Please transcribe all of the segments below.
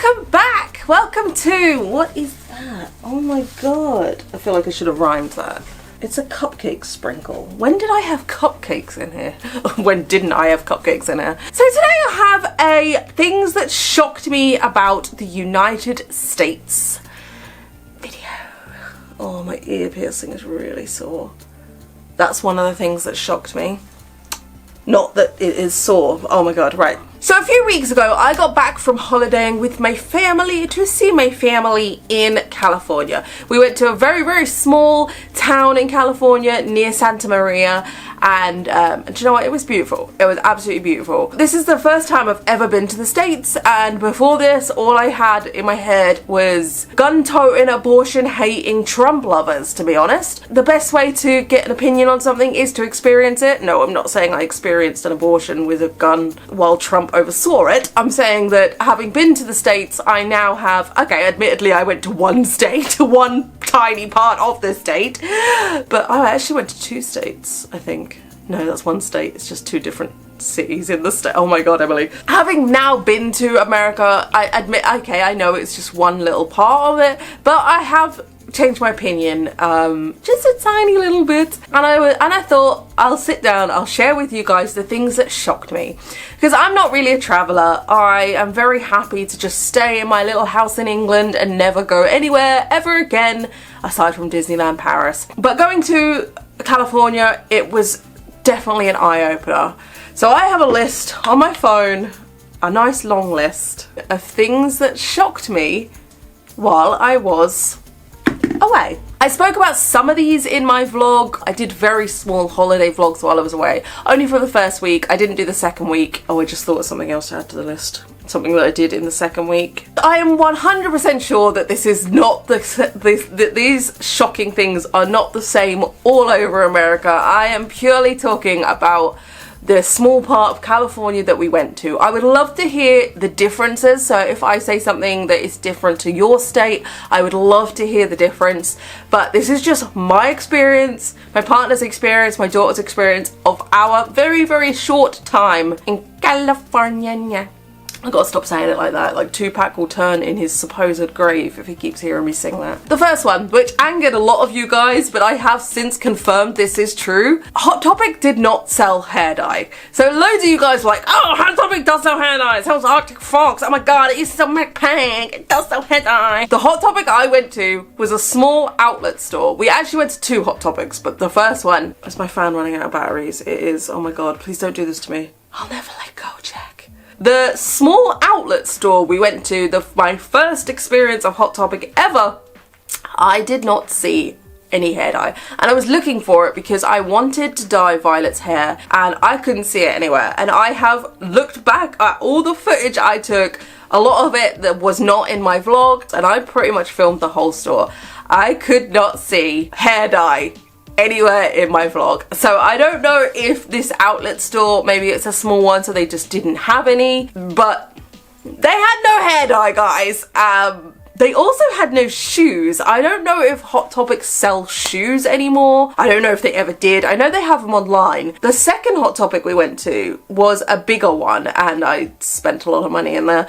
welcome back! Welcome to... What is that? Oh my god. I feel like I should have rhymed that. It's a cupcake sprinkle. When did I have cupcakes in here? When didn't I have cupcakes in here? So today I have a things that shocked me about the United States video. Oh, my ear piercing is really sore. That's one of the things that shocked me. Not that it is sore. Oh my god, right. So a few weeks ago, I got back from holidaying with my family to see my family in California. We went to a very, very small town in California near Santa Maria, and do you know what? It was beautiful. It was absolutely beautiful. This is the first time I've ever been to the States, and before this, all I had in my head was gun-toting, abortion-hating Trump lovers, to be honest. The best way to get an opinion on something is to experience it. No, I'm not saying I experienced an abortion with a gun while Trump oversaw it. I'm saying that having been to the States, I now have, okay, admittedly I went to one state, one tiny part of the state, but I actually went to 2 states, I think. No, that's 1 state, it's just 2 different cities in the state. Oh my god, Emily. Having now been to America, I admit, okay, I know it's just one little part of it, but I have changed my opinion just a tiny little bit, and I thought I'll sit down, I'll share with you guys the things that shocked me, because I'm not really a traveller. I am very happy to just stay in my little house in England and never go anywhere ever again aside from Disneyland Paris. But going to California, it was definitely an eye-opener. So I have a list on my phone, a nice long list of things that shocked me while I was away. I spoke about some of these in my vlog. I did very small holiday vlogs while I was away, only for the first week. I didn't do the second week. Oh, I just thought of something else to add to the list. Something that I did in the second week. I am 100% sure that this is not that these shocking things are not the same all over America. I am purely talking about the small part of California that we went to. I would love to hear the differences, so if I say something that is different to your state, I would love to hear the difference. But this is just my experience, my partner's experience, my daughter's experience of our very, very short time in California. I gotta stop saying it like that, like Tupac will turn in his supposed grave if he keeps hearing me sing that. The first one, which angered a lot of you guys, but I have since confirmed this is true. Hot Topic did not sell hair dye. So loads of you guys were like, oh, Hot Topic does sell hair dye, it sells Arctic Fox, oh my god, it used to sell McPank, it does sell hair dye. The Hot Topic I went to was a small outlet store. We actually went to 2 Hot Topics, but the first one, is my fan running out of batteries? It is, oh my god, please don't do this to me. I'll never let go, Jack. The small outlet store we went to, my first experience of Hot Topic ever, I did not see any hair dye. And I was looking for it because I wanted to dye Violet's hair and I couldn't see it anywhere. And I have looked back at all the footage I took, a lot of it that was not in my vlog, and I pretty much filmed the whole store. I could not see hair dye anywhere in my vlog. So I don't know if this outlet store, maybe it's a small one so they just didn't have any, but they had no hair dye, guys. They also had no shoes. I don't know if Hot Topic sells shoes anymore. I don't know if they ever did. I know they have them online. The second Hot Topic we went to was a bigger one and I spent a lot of money in there.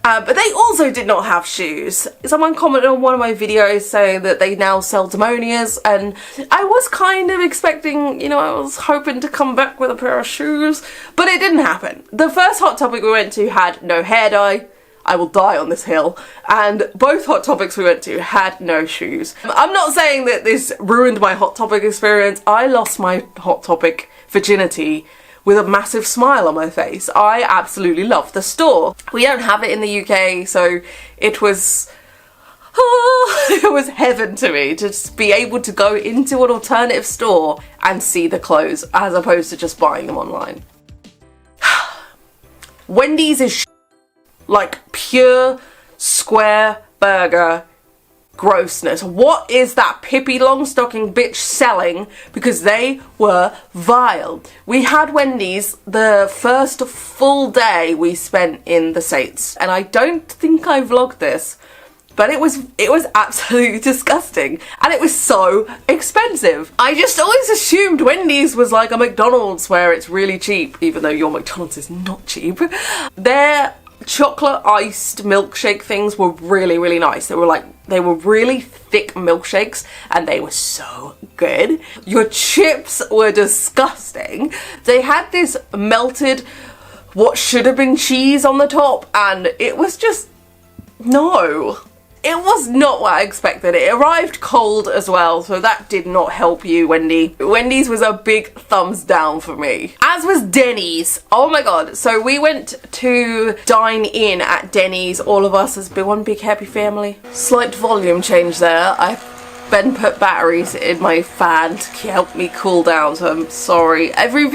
But they also did not have shoes. Someone commented on one of my videos saying that they now sell Demonias, and I was kind of expecting, you know, I was hoping to come back with a pair of shoes, but it didn't happen. The first Hot Topic we went to had no hair dye. I will die on this hill. And both Hot Topics we went to had no shoes. I'm not saying that this ruined my Hot Topic experience. I lost my Hot Topic virginity with a massive smile on my face. I absolutely loved the store. We don't have it in the UK, so it was... it was heaven to me to just be able to go into an alternative store and see the clothes as opposed to just buying them online. Wendy's is like pure square burger grossness. What is that Pippi Longstocking bitch selling? Because they were vile. We had Wendy's the first full day we spent in the States, and I don't think I vlogged this, but it was absolutely disgusting, and it was so expensive. I just always assumed Wendy's was like a McDonald's where it's really cheap, even though your McDonald's is not cheap. Their chocolate iced milkshake things were really, really nice. They were really thick milkshakes and they were so good. Your chips were disgusting. They had this melted, what should have been cheese on the top, and it was just, no. It was not what I expected. It arrived cold as well, so that did not help you, Wendy. Wendy's was a big thumbs down for me. As was Denny's. Oh my god. So we went to dine in at Denny's, all of us as one big happy family. Slight volume change there. Ben put batteries in my fan to help me cool down, so I'm sorry. Every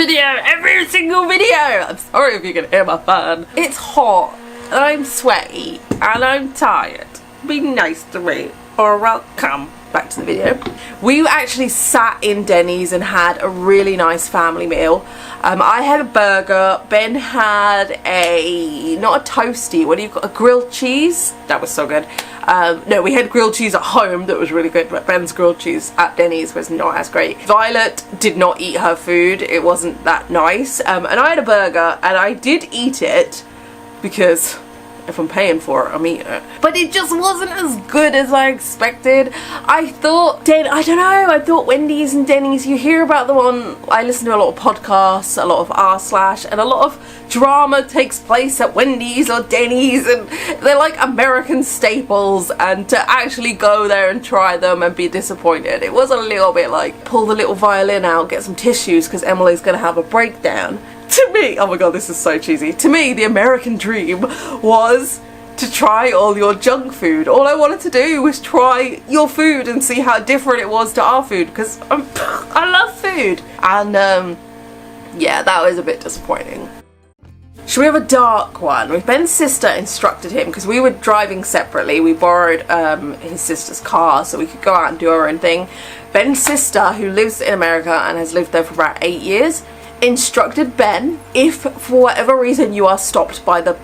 single video, I'm sorry if you can hear my fan. It's hot, and I'm sweaty, and I'm tired. Be nice to me, or I'll come. Back to the video. We actually sat in Denny's and had a really nice family meal. I had a burger. Ben had not a toasty, what do you call, a grilled cheese? That was so good. No, we had grilled cheese at home that was really good, but Ben's grilled cheese at Denny's was not as great. Violet did not eat her food. It wasn't that nice. And I had a burger, and I did eat it because if I'm paying for it, I'm eating it. But it just wasn't as good as I expected. I thought Wendy's and Denny's, you hear about them on, I listen to a lot of podcasts, a lot of r/, and a lot of drama takes place at Wendy's or Denny's, and they're like American staples, and to actually go there and try them and be disappointed, it was a little bit like, pull the little violin out, get some tissues because Emily's gonna have a breakdown. To me, oh my god, this is so cheesy. To me, the American dream was to try all your junk food. All I wanted to do was try your food and see how different it was to our food, because I love food. And yeah, that was a bit disappointing. Should we have a dark one? Ben's sister instructed him, because we were driving separately. We borrowed his sister's car so we could go out and do our own thing. Ben's sister, who lives in America and has lived there for about 8 years, instructed Ben, if for whatever reason you are stopped by the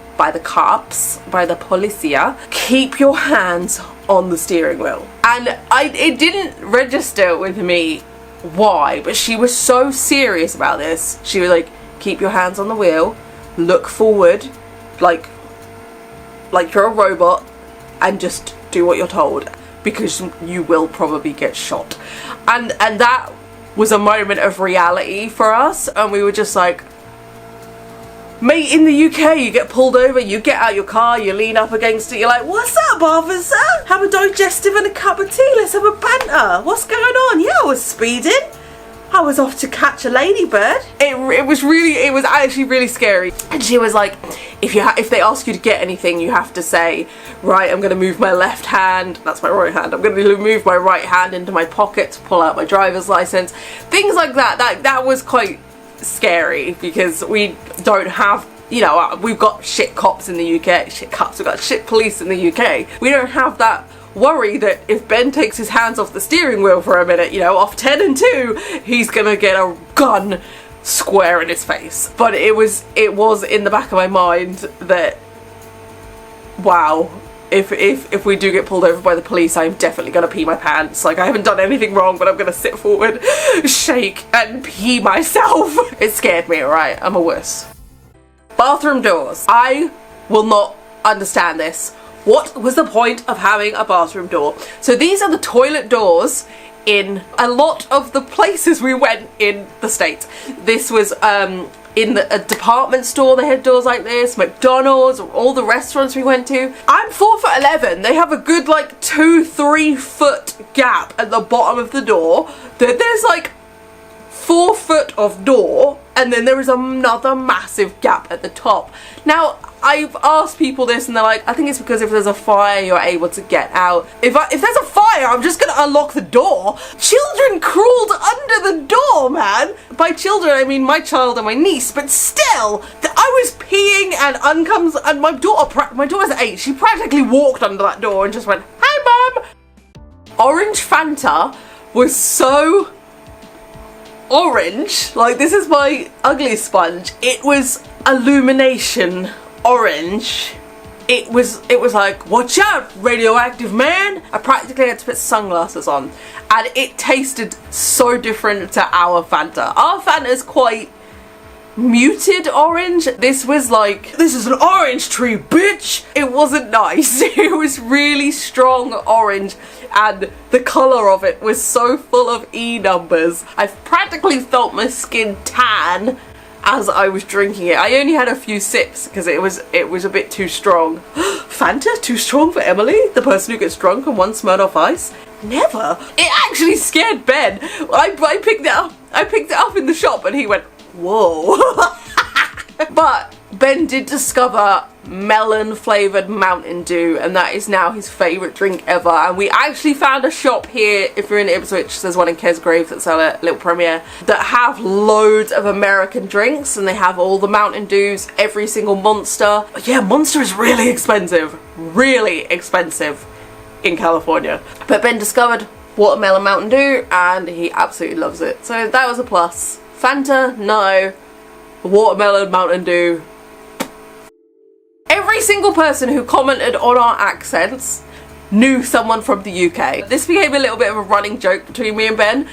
cops, by the policia, keep your hands on the steering wheel. And it didn't register with me why, but she was so serious about this. She was like, keep your hands on the wheel, look forward, like you're a robot, and just do what you're told, because you will probably get shot. And that was a moment of reality for us, and we were just like, mate, in the UK you get pulled over, you get out your car, you lean up against it, you're like, what's up officer? Have a digestive and a cup of tea, let's have a banter, what's going on? Yeah, I was speeding, I was off to catch a ladybird. It was actually really scary. And she was like, if they ask you to get anything, you have to say, right, I'm going to move my left hand, that's my right hand, I'm going to move my right hand into my pocket to pull out my driver's license. Things like that. That was quite scary, because we don't have, you know, we've got shit cops in the UK, shit cops, we've got shit police in the UK. We don't have that worry that if Ben takes his hands off the steering wheel for a minute, you know, off 10 and 2, he's gonna get a gun square in his face. But it was in the back of my mind that, wow, if we do get pulled over by the police, I'm definitely gonna pee my pants. Like, I haven't done anything wrong, but I'm gonna sit forward, shake, and pee myself. It scared me, alright? I'm a wuss. Bathroom doors. I will not understand this. What was the point of having a bathroom door? So these are the toilet doors in a lot of the places we went in the States. This was in a department store, they had doors like this, McDonalds, all the restaurants we went to. I'm 4'11". They have a good like 2-3 foot gap at the bottom of the door. There's like 4 foot of door, and then there is another massive gap at the top. Now, I've asked people this and they're like, I think it's because if there's a fire you're able to get out. If there's a fire, I'm just gonna unlock the door. Children crawled under the door, man. By children I mean my child and my niece, but still, I was peeing and my daughter's 8, she practically walked under that door and just went, hi mum. Orange Fanta was so orange, like this is my ugly sponge, it was illumination orange. It was like, watch out, radioactive man. I practically had to put sunglasses on, and it tasted so different to our Fanta. Our Fanta is quite muted orange. This was like, this is an orange tree, bitch. It wasn't nice. It was really strong orange, and the colour of it was so full of E numbers. I practically felt my skin tan as I was drinking it. I only had a few sips because it was a bit too strong. Fanta, too strong for Emily, the person who gets drunk on one Smirnoff Ice? Never. It actually scared Ben. I picked it up. I picked it up in the shop and he went, whoa. But Ben did discover melon flavoured Mountain Dew, and that is now his favourite drink ever. And we actually found a shop here, if you're in Ipswich, there's one in Kesgrave that's a little premiere, that have loads of American drinks, and they have all the Mountain Dews, every single Monster. Yeah, Monster is really expensive in California. But Ben discovered watermelon Mountain Dew and he absolutely loves it. So that was a plus. Fanta, no. Watermelon Mountain Dew. Every single person who commented on our accents knew someone from the UK. This became a little bit of a running joke between me and Ben.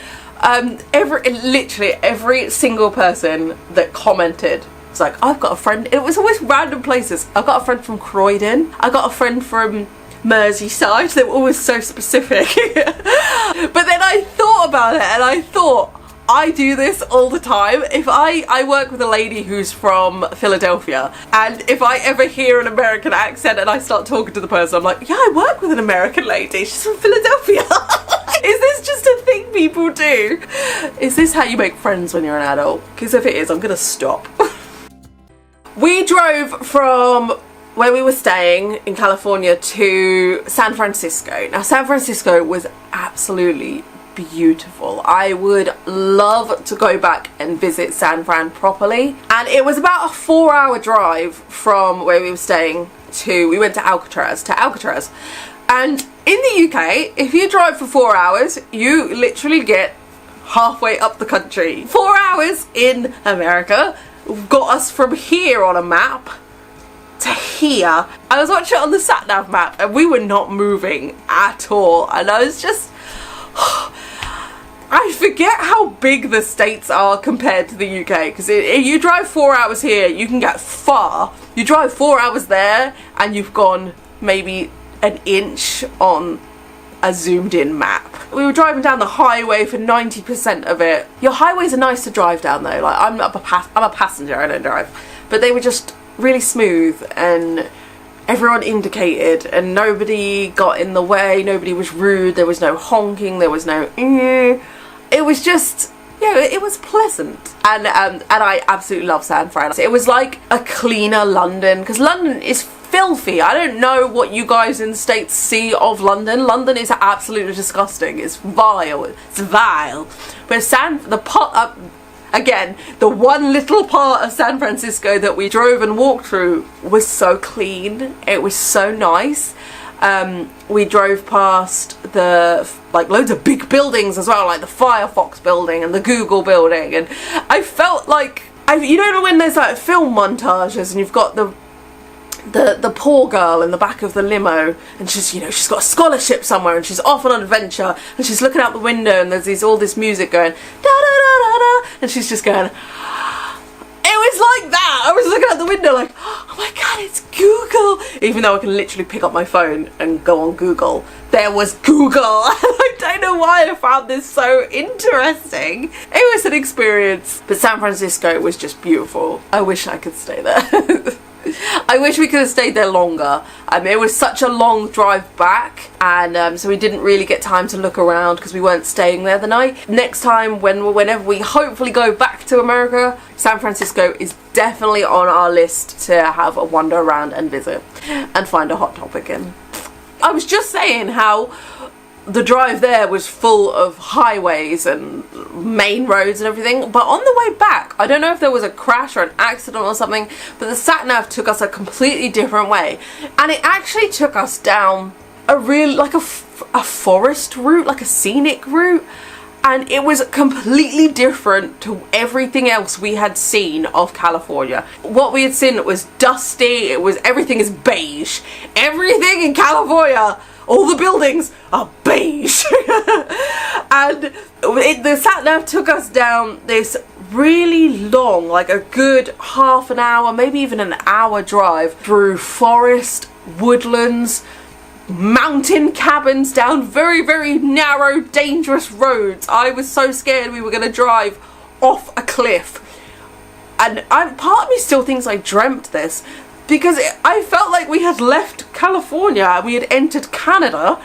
Literally every single person that commented, it's like, I've got a friend. It was always random places. I've got a friend from Croydon. I got a friend from Merseyside. They were always so specific. But then I thought about it and I thought, I do this all the time. If I work with a lady who's from Philadelphia, and if I ever hear an American accent and I start talking to the person, I'm like, yeah, I work with an American lady, she's from Philadelphia. Is this just a thing people do? Is this how you make friends when you're an adult? Because if it is, I'm gonna stop. We drove from where we were staying in California to San Francisco. Now, San Francisco was absolutely beautiful. I would love to go back and visit San Fran properly. And it was about a 4-hour drive from where we were staying to, we went to Alcatraz. And in the UK, if you drive for 4 hours, you literally get halfway up the country. 4 hours in America got us from here on a map to here. I was watching it on the sat-nav map and we were not moving at all. And I was just, I forget how big the States are compared to the UK, because if you drive 4 hours here, you can get far. You drive 4 hours there and you've gone maybe an inch on a zoomed in map. We were driving down the highway for 90% of it. Your highways are nice to drive down though. Like, I'm a passenger, I don't drive. But they were just really smooth and everyone indicated and nobody got in the way, nobody was rude, there was no honking, there was no it was just, yeah, it was pleasant. And I absolutely love San Fran. It was like a cleaner London, because London is filthy. I don't know what you guys in the States see of London. London is absolutely disgusting. It's vile. It's vile. But again, the one little part of San Francisco that we drove and walked through was so clean. It was so nice. We drove past loads of big buildings as well, like the Firefox building and the Google building, and I felt like, you know when there's like film montages and you've got the poor girl in the back of the limo and she's got a scholarship somewhere and she's off on an adventure and she's looking out the window and there's all this music going da da da da da and she's just going, it was like that. I was looking out the window like, oh my god, it's Google. Even though I can literally pick up my phone and go on Google, there was Google. I don't know why I found this so interesting. It was an experience. But San Francisco was just beautiful. I wish I could stay there. I wish we could have stayed there longer. It was such a long drive back, and so we didn't really get time to look around because we weren't staying there the night. Next time, whenever we hopefully go back to America, San Francisco is definitely on our list to have a wander around and visit and find a hot topic in. I was just saying how the drive there was full of highways and main roads and everything, but on the way back, I don't know if there was a crash or an accident or something, but the sat-nav took us a completely different way, and it actually took us down a real, like a forest route, like a scenic route, and it was completely different to everything else we had seen of California. What we had seen was dusty, everything is beige. Everything in California, all the buildings are beige. And the sat-nav took us down this really long, like a good half an hour, maybe even an hour drive through forest, woodlands, mountain cabins, down very, very narrow, dangerous roads. I was so scared we were going to drive off a cliff. And part of me still thinks I dreamt this, because I felt like we had left California and we had entered Canada.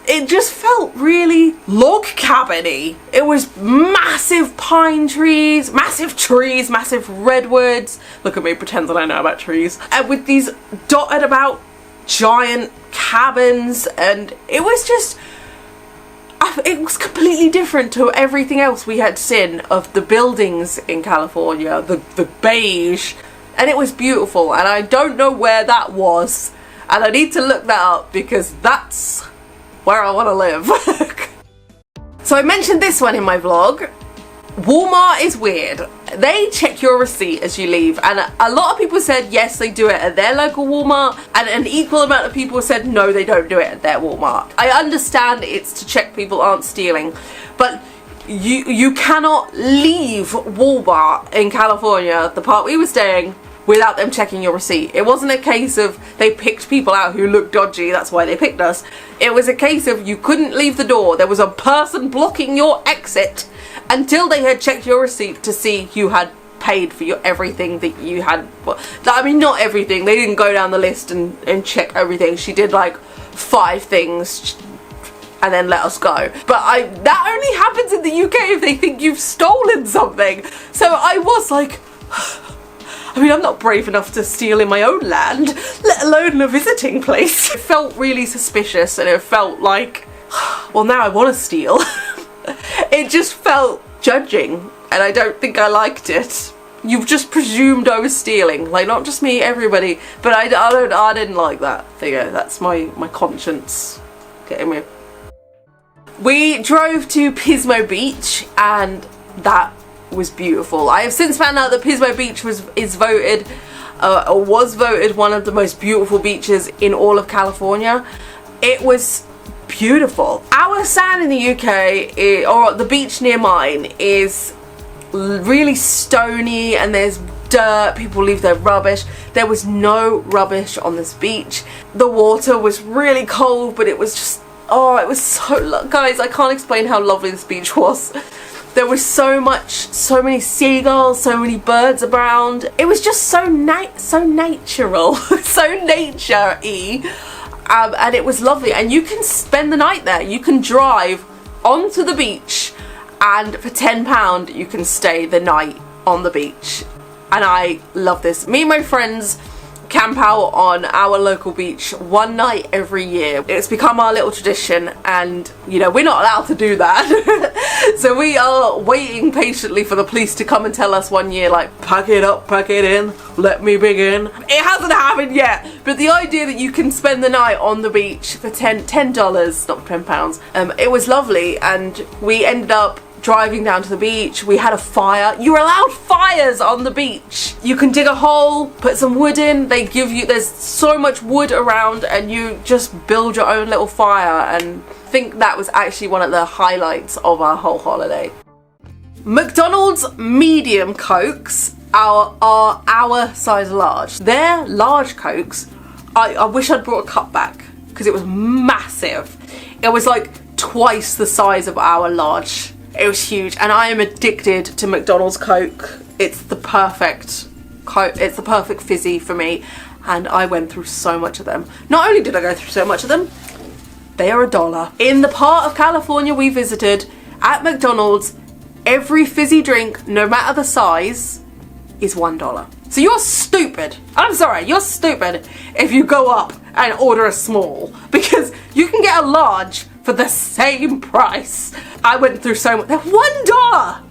It just felt really log cabin-y. It was massive pine trees, massive redwoods. Look at me, pretend that I know about trees. And with these dotted about giant cabins, and it was completely different to everything else we had seen of the buildings in California, the beige, and it was beautiful, and I don't know where that was, and I need to look that up because that's where I want to live. So I mentioned this one in my vlog. Walmart is weird. They check your receipt as you leave, and a lot of people said yes, they do it at their local Walmart, and an equal amount of people said no, they don't do it at their Walmart. I understand it's to check people aren't stealing, but you cannot leave Walmart in California, the part we were staying, without them checking your receipt. It wasn't a case of they picked people out who looked dodgy, that's why they picked us. It was a case of you couldn't leave the door. There was a person blocking your exit until they had checked your receipt to see you had paid for everything that you had. Well, I mean, not everything. They didn't go down the list and check everything. She did like 5 things and then let us go. But that only happens in the UK if they think you've stolen something. So I was like, I mean, I'm not brave enough to steal in my own land, let alone in a visiting place. It felt really suspicious, and it felt like, well, now I want to steal. It just felt judging, and I don't think I liked it. You've just presumed I was stealing, like not just me, everybody. But I didn't like that. There you go. That's my conscience getting me. We drove to Pismo Beach, and that was beautiful. I have since found out that Pismo Beach was voted one of the most beautiful beaches in all of California. It was beautiful. Our sand in the UK, or the beach near mine, is really stony, and there's dirt, people leave their rubbish. There was no rubbish on this beach. The water was really cold, but it was just, oh, it was so, guys, I can't explain how lovely this beach was. There was so many seagulls, so many birds around. It was just so natural, so nature-y. And it was lovely, and you can spend the night there. You can drive onto the beach, and for £10 you can stay the night on the beach. And I love this. Me and my friends camp out on our local beach one night every year. It's become our little tradition, and you know, we're not allowed to do that. So we are waiting patiently for the police to come and tell us one year, like, pack it up, pack it in, let me begin. It hasn't happened yet, but the idea that you can spend the night on the beach for $10, not £10, it was lovely. And we ended up driving down to the beach. We had a fire. You're allowed fires on the beach. You can dig a hole, put some wood in. They give you, there's so much wood around, and you just build your own little fire. And I think that was actually one of the highlights of our whole holiday. McDonald's medium Cokes are our size large. Their large Cokes, I wish I'd brought a cup back, because it was massive. It was like twice the size of our large. It was huge, and I am addicted to McDonald's Coke. It's the perfect Coke. It's the perfect fizzy for me, and I went through so much of them. Not only did I go through so much of them, they are $1. In the part of California we visited, at McDonald's, every fizzy drink, no matter the size, is $1. So you're stupid. I'm sorry, you're stupid if you go up and order a small, because you can get a large for the same price. I went through so much. They're $1!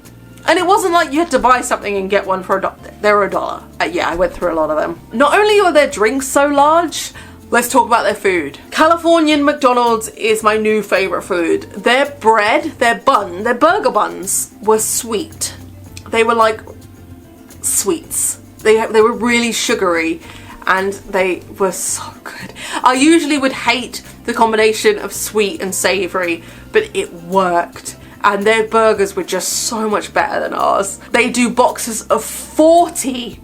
And it wasn't like you had to buy something and get one for $1. They were $1. Yeah, I went through a lot of them. Not only are their drinks so large, let's talk about their food. Californian McDonald's is my new favorite food. Their bread, their burger buns were sweet. They were like sweets. They were really sugary, and they were so good. I usually would hate the combination of sweet and savoury, but it worked. and their burgers were just so much better than ours. They do boxes of 40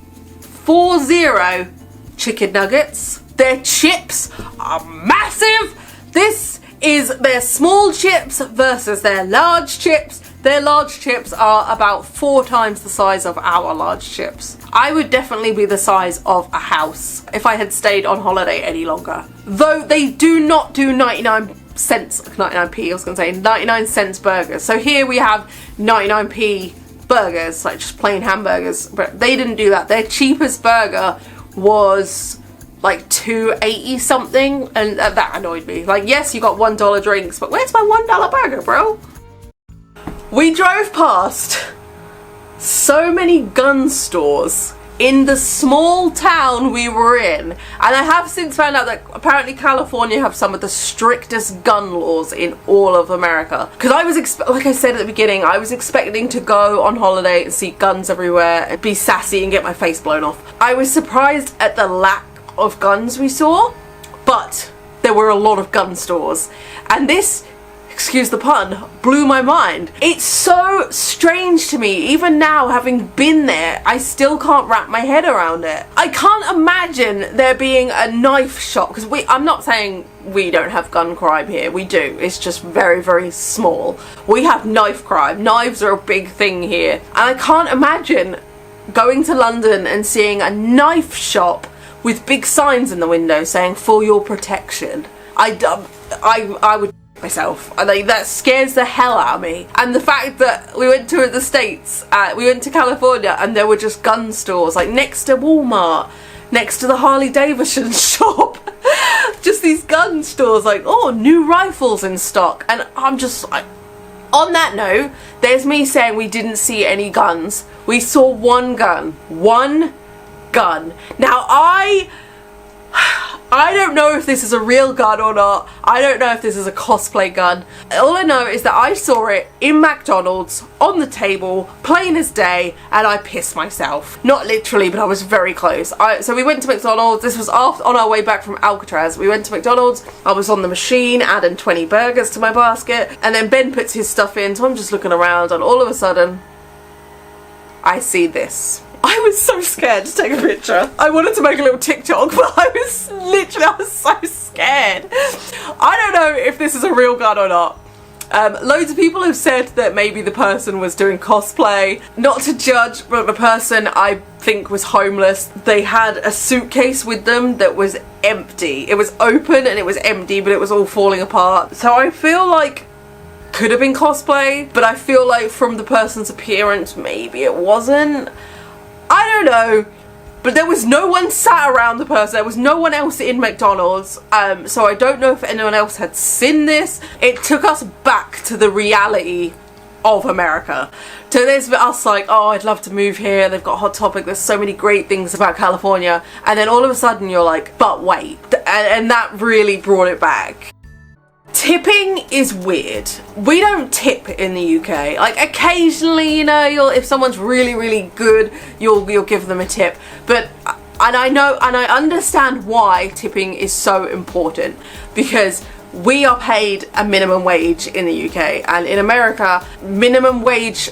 chicken nuggets. Their chips are massive. This is their small chips versus their large chips. Their large chips are about 4 times the size of our large chips. I would definitely be the size of a house if I had stayed on holiday any longer. Though they do not do 99p, I was going to say 99 cents burgers. So here we have 99p burgers, like just plain hamburgers, but they didn't do that. Their cheapest burger was like $2.80 something, and that annoyed me. Like, yes, you got $1 drinks, but where's my $1 burger, bro? We drove past so many gun stores in the small town we were in, and I have since found out that apparently California have some of the strictest gun laws in all of America. Because I was, like I said at the beginning, I was expecting to go on holiday and see guns everywhere and be sassy and get my face blown off. I was surprised at the lack of guns we saw, but there were a lot of gun stores, and this, excuse the pun, blew my mind. It's so strange to me, even now having been there, I still can't wrap my head around it. I can't imagine there being a knife shop, because I'm not saying we don't have gun crime here, we do, it's just very, very small. We have knife crime, knives are a big thing here, and I can't imagine going to London and seeing a knife shop with big signs in the window saying for your protection. I would myself. That scares the hell out of me. And the fact that we went to the States, we went to California, and there were just gun stores like next to Walmart, next to the Harley Davidson shop. Just these gun stores, like, oh, new rifles in stock. And I'm just like, on that note, there's me saying we didn't see any guns. We saw one gun. One gun. Now I don't know if this is a real gun or not. I don't know if this is a cosplay gun. All I know is that I saw it in McDonald's on the table, plain as day, and I pissed myself. Not literally, but I was very close. So we went to McDonald's. This was on our way back from Alcatraz. We went to McDonald's. I was on the machine adding 20 burgers to my basket, and then Ben puts his stuff in, so I'm just looking around, and all of a sudden I see this. I was so scared to take a picture. I wanted to make a little TikTok, but I was so scared. I don't know if this is a real gun or not. Loads of people have said that maybe the person was doing cosplay. Not to judge, but the person I think was homeless. They had a suitcase with them that was empty. It was open and it was empty, but it was all falling apart. So I feel like could have been cosplay, but I feel like from the person's appearance, maybe it wasn't. I don't know, but there was no one sat around the person. There was no one else in McDonald's, so I don't know if anyone else had seen this. It took us back to the reality of America. So there's us like, oh, I'd love to move here, they've got Hot Topic, there's so many great things about California, and then all of a sudden you're like, but wait, and that really brought it back. Tipping is weird. We don't tip in the UK. Like occasionally, you know, if someone's really, really good, you'll give them a tip. But and I know and I understand why tipping is so important, because we are paid a minimum wage in the UK, and in America, minimum wage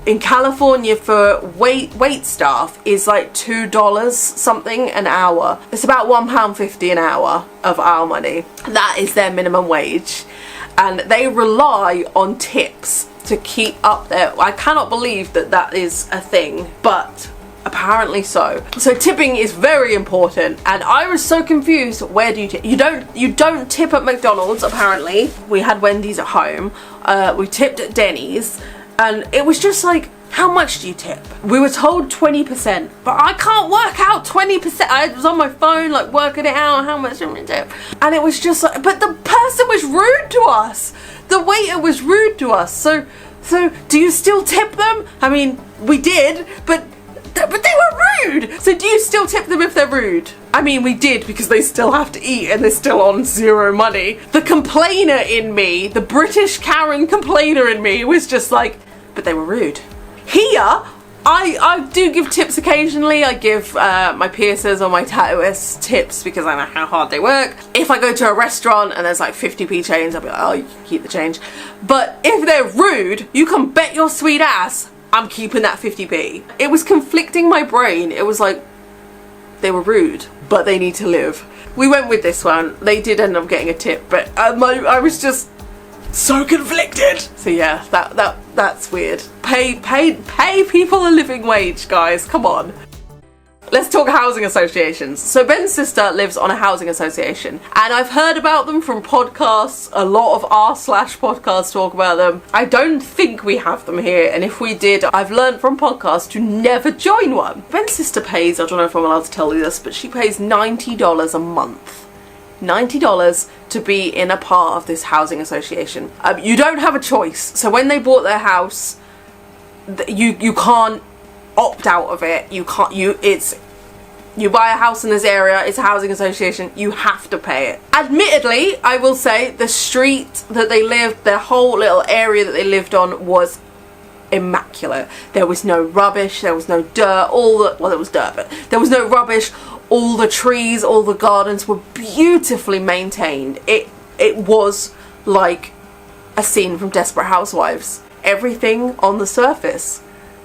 in California for wait staff is like $2 something an hour. It's about £1.50 an hour of our money. That is their minimum wage, and they rely on tips to keep up there. I cannot believe that is a thing, but apparently so. So tipping is very important, and I was so confused. Where do you tip? You don't tip at McDonald's apparently. We had Wendy's at home. We tipped at Denny's, and it was just like, how much do you tip? We were told 20%, but I can't work out 20%. I was on my phone like working it out, how much I'm gonna tip, and it was just like, but the person was rude to us. The waiter was rude to us. So do you still tip them? I mean, we did, but they were rude. So do you still tip them if they're rude? I mean, we did, because they still have to eat and they're still on zero money. The complainer in me, the British Karen complainer in me, was just like, but they were rude. Here, I do give tips occasionally. I give my piercers or my tattooists tips because I know how hard they work. If I go to a restaurant and there's like 50p change, I'll be like, oh, you can keep the change. But if they're rude, you can bet your sweet ass I'm keeping that 50p. It was conflicting my brain. It was like, they were rude, but they need to live. We went with this one. They did end up getting a tip, but I was just so conflicted. So yeah, that's weird. Pay people a living wage, guys. Come on. Let's talk housing associations. So Ben's sister lives on a housing association, and I've heard about them from podcasts. A lot of r/podcasts talk about them. I don't think we have them here, and if we did, I've learned from podcasts to never join one. Ben's sister pays, I don't know if I'm allowed to tell you this, but she pays $90 a month. $90 to be in a part of this housing association. You don't have a choice. So when they bought their house, you can't opt out of it. You buy a house in this area, it's a housing association, you have to pay it. Admittedly, I will say the street that they lived, their whole little area that they lived on was immaculate. There was no rubbish, there was no dirt, there was dirt, but there was no rubbish. All the trees, all the gardens were beautifully maintained. It was like a scene from Desperate Housewives. Everything on the surface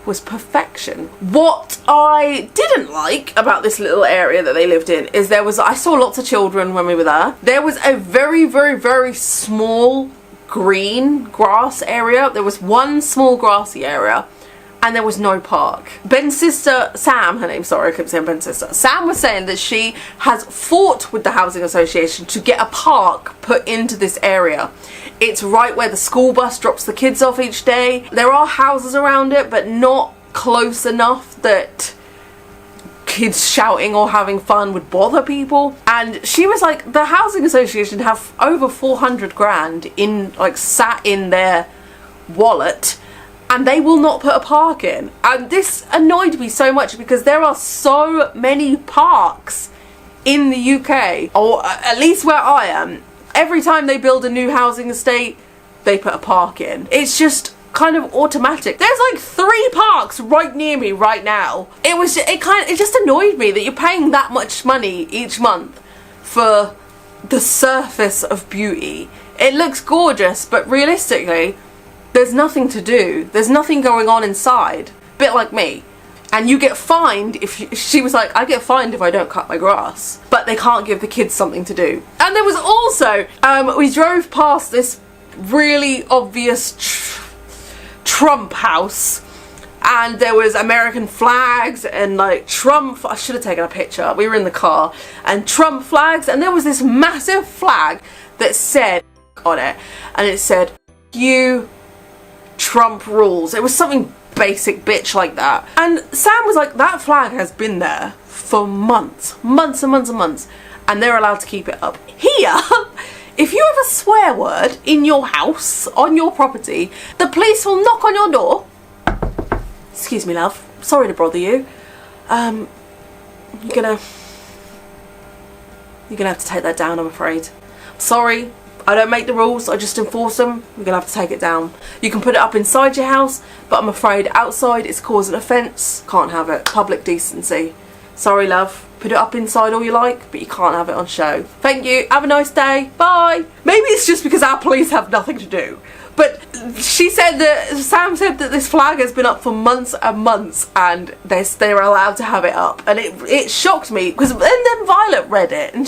was perfection. What I didn't like about this little area that they lived in is I saw lots of children when we were there. There was a very, very, very small green grass area. There was one small grassy area, and there was no park. Ben's sister, Sam, her name, sorry, I kept saying Ben's sister. Sam was saying that she has fought with the housing association to get a park put into this area. It's right where the school bus drops the kids off each day. There are houses around it, but not close enough that kids shouting or having fun would bother people. And she was like, the housing association have over 400 grand sat in their wallet, and they will not put a park in. And this annoyed me so much because there are so many parks in the UK, or at least where I am. Every time they build a new housing estate, they put a park in. It's just kind of automatic. There's like 3 parks right near me right now. It just annoyed me that you're paying that much money each month for the surface of beauty. It looks gorgeous, but realistically, there's nothing to do. There's nothing going on inside. Bit like me. And you get fined if she was like, I get fined if I don't cut my grass. But they can't give the kids something to do. And there was also, we drove past this really obvious Trump house. And there was American flags and like Trump, I should have taken a picture. We were in the car. And Trump flags. And there was this massive flag that said on it. And it said, you Trump rules. It was something basic bitch like that. And Sam was like, that flag has been there for months and months and months, and they're allowed to keep it up. Here, if you have a swear word in your house, on your property, the police will knock on your door. Excuse me, love, sorry to bother you. You're gonna have to take that down, I'm afraid. Sorry, I don't make the rules, I just enforce them. You're gonna have to take it down. You can put it up inside your house, but I'm afraid outside it's causing offence. Can't have it. Public decency. Sorry, love. Put it up inside all you like, but you can't have it on show. Thank you. Have a nice day. Bye. Maybe it's just because our police have nothing to do. But Sam said that this flag has been up for months and months, and they're allowed to have it up. And it shocked me, because then Violet read it, and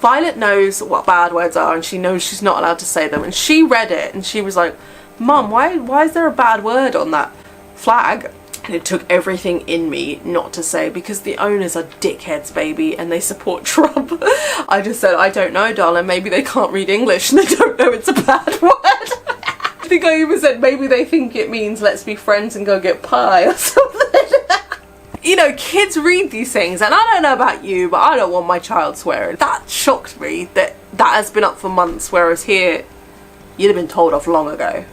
Violet knows what bad words are, and she knows she's not allowed to say them. And she read it, and she was like, Mum, why is there a bad word on that flag? And it took everything in me not to say, because the owners are dickheads, baby, and they support Trump. I just said, I don't know, darling, maybe they can't read English and they don't know it's a bad word. I think I even said maybe they think it means let's be friends and go get pie or something. You know, kids read these things, and I don't know about you, but I don't want my child swearing. That shocked me that has been up for months, whereas here, you'd have been told off long ago.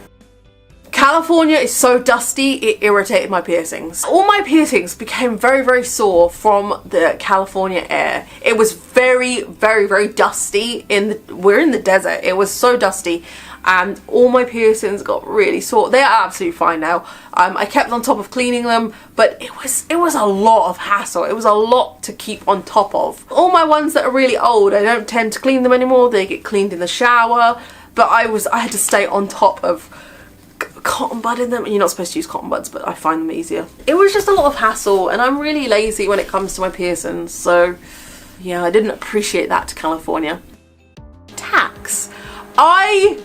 California is so dusty, it irritated my piercings. All my piercings became very, very sore from the California air. It was very, very, very dusty. We're in the desert. It was so dusty, and all my piercings got really sore. They are absolutely fine now. I kept on top of cleaning them, but it was a lot of hassle. It was a lot to keep on top of. All my ones that are really old, I don't tend to clean them anymore. They get cleaned in the shower, but I had to stay on top of cotton budding them. You're not supposed to use cotton buds, but I find them easier. It was just a lot of hassle, and I'm really lazy when it comes to my piercings, so yeah, I didn't appreciate that to California. Tax. I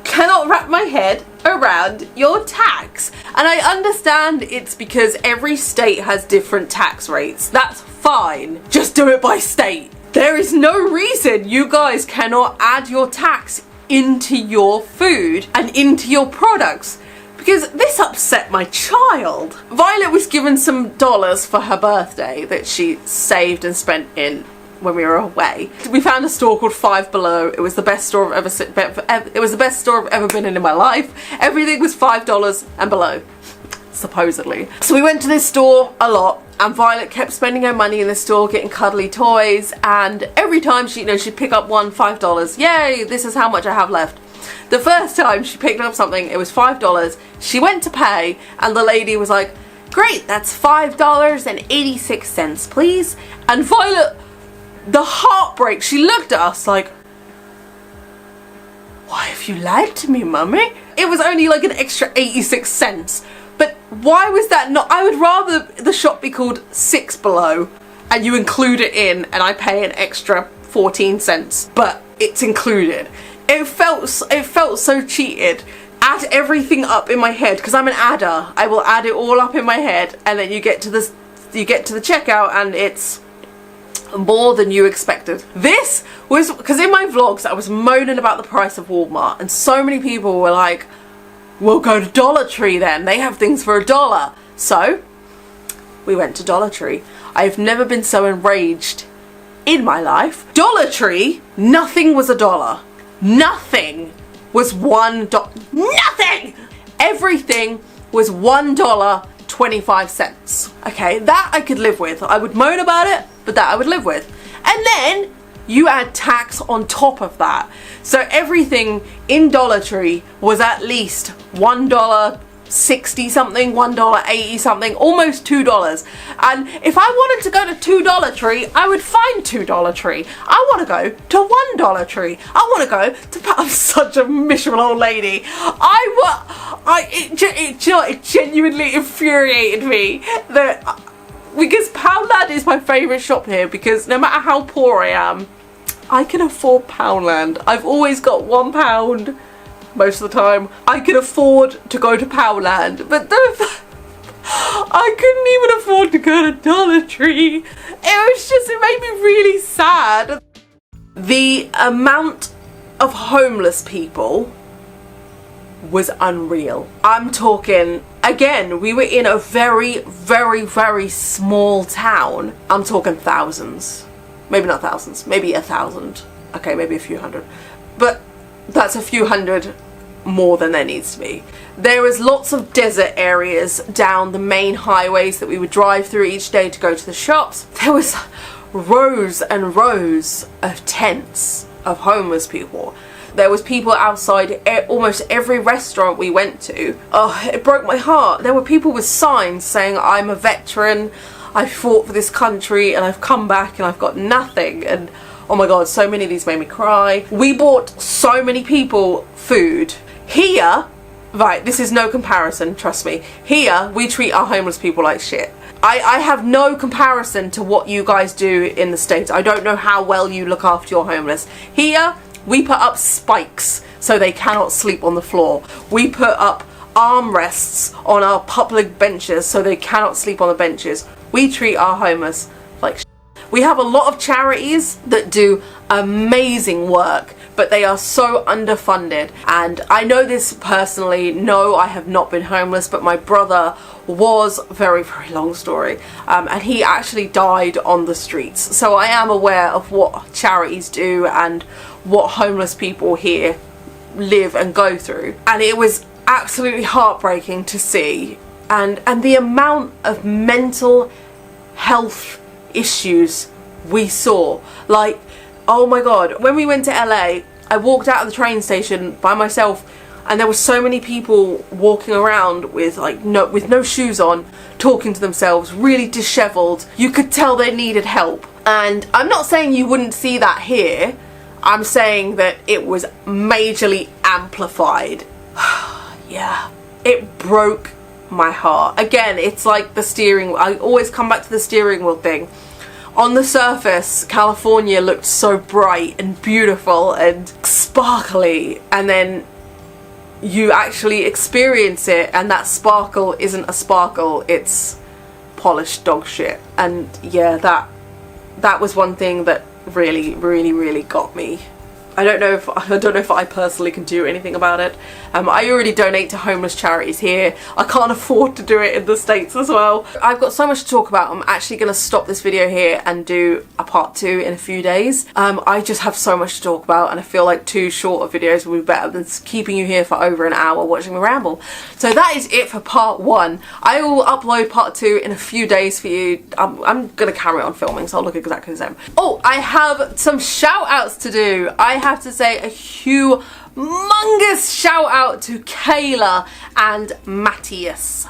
cannot wrap my head around your tax, and I understand it's because every state has different tax rates. That's fine, just do it by state. There is no reason you guys cannot add your tax into your food and into your products, because this upset my child. Violet was given some dollars for her birthday that she saved and spent in when we were away. We found a store called Five Below. It was the best store I've ever been in my life. Everything was $5 and below, supposedly. So we went to this store a lot, and Violet kept spending her money in the store getting cuddly toys, and every time she'd pick up one, $5. Yay, this is how much I have left. The first time she picked up something, it was $5. She went to pay, and the lady was like, "Great, that's $5.86, please." And Violet, the heartbreak, she looked at us like, "Why have you lied to me, mummy?" It was only like an extra 86 cents. But why was that not? I would rather the shop be called Six Below and you include it in, and I pay an extra 14 cents, but it's included. It felt so cheated. Add everything up in my head, because I'm an adder. I will add it all up in my head, and then you get to the checkout and it's more than you expected. This was because in my vlogs I was moaning about the price of Walmart, and so many people were like, "We'll go to Dollar Tree then, they have things for $1." So we went to Dollar Tree. I've never been so enraged in my life. Dollar Tree, nothing was $1. Nothing was $1. Nothing! Everything was $1.25. Okay, that I could live with. I would moan about it, but that I would live with. And then you add tax on top of that. So everything in Dollar Tree was at least $1.60 something, $1.80 something, almost $2. And if I wanted to go to $2 Tree, I would find $2 Tree. I want to go to $1 Tree. I want to go to. I'm such a miserable old lady. It genuinely infuriated me that. Because Poundland is my favourite shop here, because no matter how poor I am, I can afford Poundland. I've always got £1 most of the time. I can afford to go to Poundland, but I couldn't even afford to go to Dollar Tree. It made me really sad. The amount of homeless people was unreal. I'm talking, again, we were in a very, very, very small town. I'm talking thousands. Maybe not thousands, maybe 1,000. Okay, maybe a few hundred. But that's a few hundred more than there needs to be. There was lots of desert areas down the main highways that we would drive through each day to go to the shops. There was rows and rows of tents of homeless people. There was people outside almost every restaurant we went to. Oh, it broke my heart. There were people with signs saying, "I'm a veteran, I fought for this country and I've come back and I've got nothing." And oh my god, so many of these made me cry. We bought so many people food. Here, right, this is no comparison, trust me. Here, we treat our homeless people like shit. I have no comparison to what you guys do in the States. I don't know how well you look after your homeless. Here, we put up spikes so they cannot sleep on the floor. We put up armrests on our public benches so they cannot sleep on the benches. We treat our homeless like shit. We have a lot of charities that do amazing work, but they are so underfunded. And I know this personally. No, I have not been homeless, but my brother was, very, very long story, and he actually died on the streets. So I am aware of what charities do and what homeless people here live and go through. And it was absolutely heartbreaking to see, and the amount of mental health issues we saw. Like, oh my god, when we went to LA, I walked out of the train station by myself, and there were so many people walking around with like no shoes on, talking to themselves, really disheveled. You could tell they needed help. And I'm not saying you wouldn't see that here. I'm saying that it was majorly amplified. Yeah, it broke my heart. Again, it's like the steering wheel. I always come back to the steering wheel thing. On the surface, California looked so bright and beautiful and sparkly, and then you actually experience it and that sparkle isn't a sparkle, it's polished dog shit. And yeah, that was one thing that really got me. I don't know if I personally can do anything about it. I already donate to homeless charities here. I can't afford to do it in the States as well. I've got so much to talk about. I'm actually going to stop this video here and do a part 2 in a few days. I just have so much to talk about, and I feel like 2 shorter videos will be better than keeping you here for over an hour watching me ramble. So that is it for part 1. I will upload part 2 in a few days for you. I'm going to carry on filming, so I'll look exactly the same. Oh, I have some shout outs to do. I have to say a humongous shout out to Kayla and Matthias.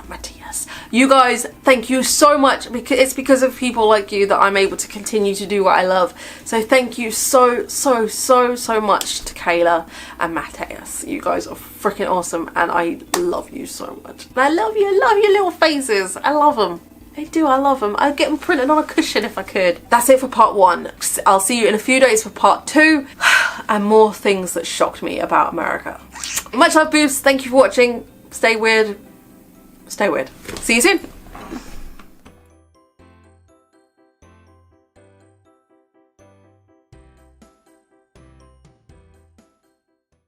You guys, thank you so much, because it's because of people like you that I'm able to continue to do what I love. So thank you so much to Kayla and Matthias. You guys are freaking awesome, and I love you so much. And I love your little faces. I love them. I do, I love them. I'd get them printed on a cushion if I could. That's it for part 1. I'll see you in a few days for part 2 and more things that shocked me about America. Much love, boobs. Thank you for watching. Stay weird. Stay weird. See you soon.